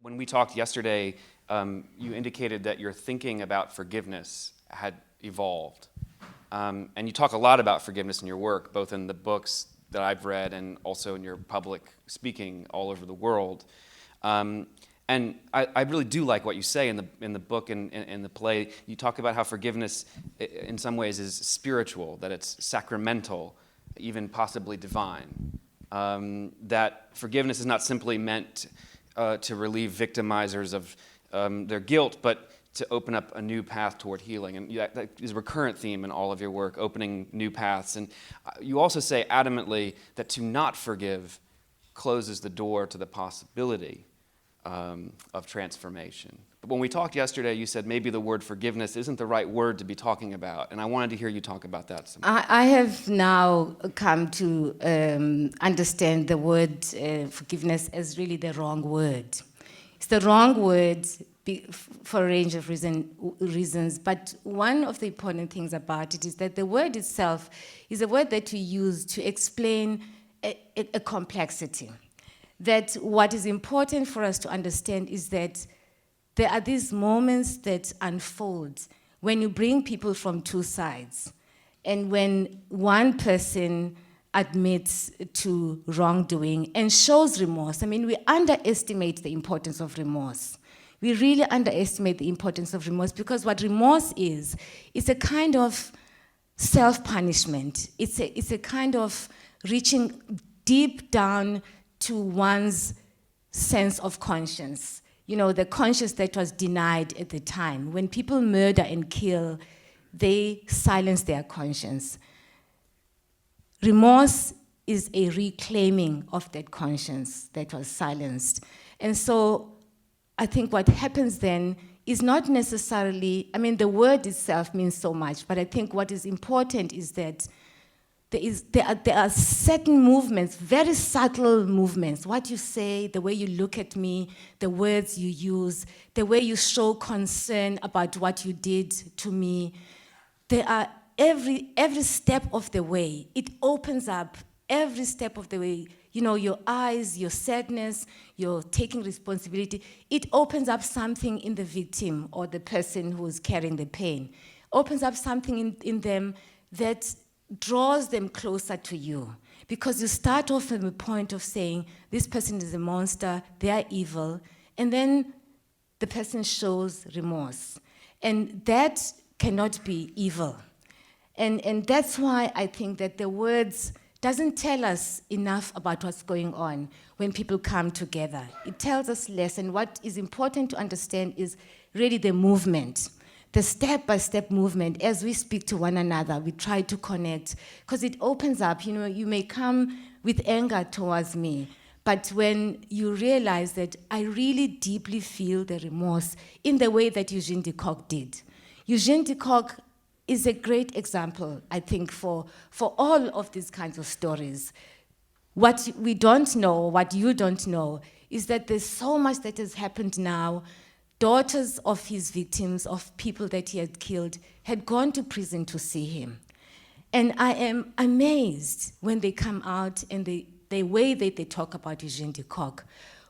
When we talked yesterday, you indicated that your thinking about forgiveness had evolved. And you talk a lot about forgiveness in your work, both in the books that I've read and also in your public speaking all over the world. And I really do like what you say in the book and in the play. You talk about how forgiveness, in some ways, is spiritual, that it's sacramental, even possibly divine. That forgiveness is not simply meant to relieve victimizers of their guilt, but to open up a new path toward healing. And that is a recurrent theme in all of your work, opening new paths. And you also say adamantly that to not forgive closes the door to the possibility of transformation. But when we talked yesterday, you said maybe the word forgiveness isn't the right word to be talking about. And I wanted to hear you talk about that some more. I have now come to understand the word forgiveness as really the wrong word. It's the wrong word for a range of reasons, but one of the important things about it is that the word itself is a word that we use to explain a complexity. That what is important for us to understand is that there are these moments that unfold when you bring people from two sides, and when one person admits to wrongdoing and shows remorse. I mean, we underestimate the importance of remorse. We really underestimate the importance of remorse, because what remorse is a kind of self-punishment. It's a kind of reaching deep down to one's sense of conscience. You know, the conscience that was denied at the time. When people murder and kill, they silence their conscience. Remorse is a reclaiming of that conscience that was silenced. And so I think what happens then is not necessarily, I mean, the word itself means so much, but I think what is important is that there are certain movements, very subtle movements, what you say, the way you look at me, the words you use, the way you show concern about what you did to me. There are every step of the way, it opens up every step of the way. You know, your eyes, your sadness, your taking responsibility, it opens up something in the victim or the person who's carrying the pain. Opens up something in them that draws them closer to you. Because you start off from the point of saying, this person is a monster, they are evil, and then the person shows remorse. And that cannot be evil. And that's why I think that the words doesn't tell us enough about what's going on when people come together. It tells us less, and what is important to understand is really the movement. The step-by-step movement, as we speak to one another, we try to connect, because it opens up. You know, you may come with anger towards me, but when you realize that I really deeply feel the remorse in the way that Eugene de Kock did. Eugene de Kock is a great example, I think, for all of these kinds of stories. What we don't know, what you don't know, is that there's so much that has happened now. Daughters of his victims, of people that he had killed, had gone to prison to see him. And I am amazed when they come out and the way that they talk about Eugene de Kock.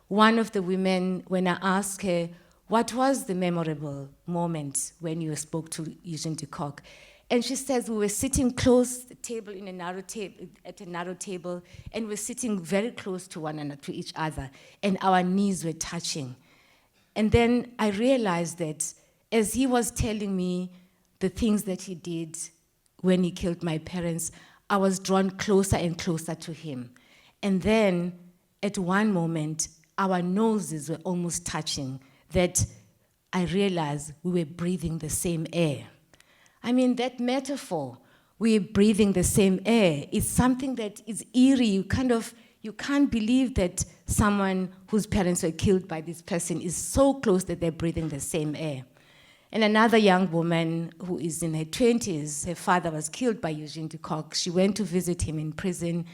One of the women, when I asked her, what was the memorable moment when you spoke to Eugene de Kock? And she says, we were sitting close to the table at a narrow table, and we're sitting very close to one another, to each other, and our knees were touching. And then I realized that as he was telling me the things that he did when he killed my parents, I was drawn closer and closer to him. And then at one moment, our noses were almost touching, that I realized we were breathing the same air. I mean, that metaphor, we're breathing the same air, is something that is eerie. You can't believe that someone whose parents were killed by this person is so close that they're breathing the same air. And another young woman who is in her 20s, her father was killed by Eugene de Kock. She went to visit him in prison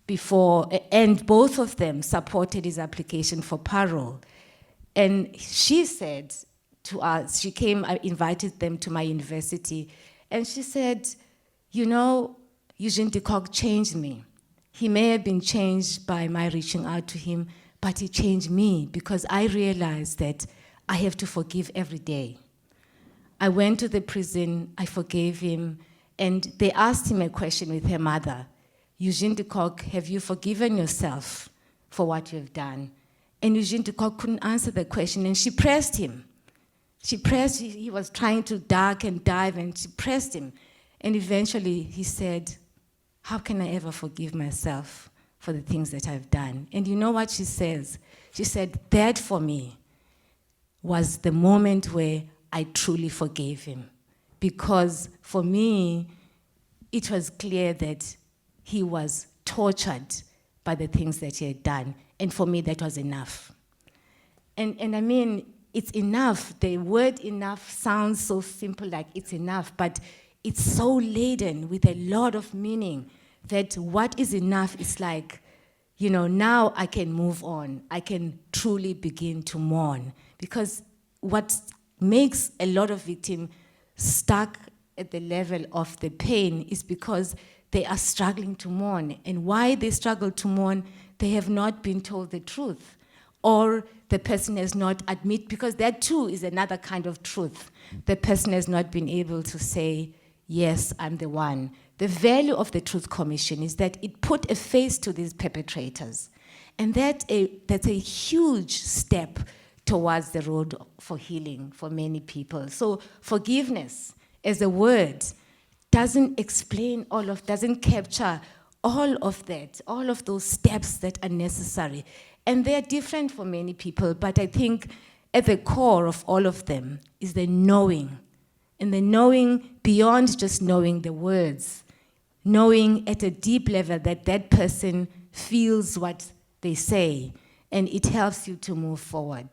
before, and both of them supported his application for parole. And she said to us, she came, I invited them to my university, and she said, you know, Eugene de Kock changed me. He may have been changed by my reaching out to him, but it changed me because I realized that I have to forgive every day. I went to the prison, I forgave him, and they asked him a question with her mother. Eugene de Kock, have you forgiven yourself for what you have done? And Eugene de Kock couldn't answer the question, and she pressed him. He was trying to duck and dive, and she pressed him. And eventually he said, how can I ever forgive myself for the things that I've done? And you know what she says? She said, that for me was the moment where I truly forgave him. Because for me, it was clear that he was tortured by the things that he had done. And for me, that was enough. And I mean, it's enough. The word enough sounds so simple, like it's enough, but it's so laden with a lot of meaning that what is enough is like, you know, now I can move on. I can truly begin to mourn. Because what makes a lot of victims stuck at the level of the pain is because they are struggling to mourn. And why they struggle to mourn, they have not been told the truth. Or the person has not admit, because that too is another kind of truth. The person has not been able to say, yes, I'm the one. The value of the Truth Commission is that it put a face to these perpetrators. And that's a huge step towards the road for healing for many people. So forgiveness as a word doesn't explain doesn't capture all of that, all of those steps that are necessary. And they're different for many people, but I think at the core of all of them is the knowing. And the knowing beyond just knowing the words, knowing at a deep level that that person feels what they say, and it helps you to move forward.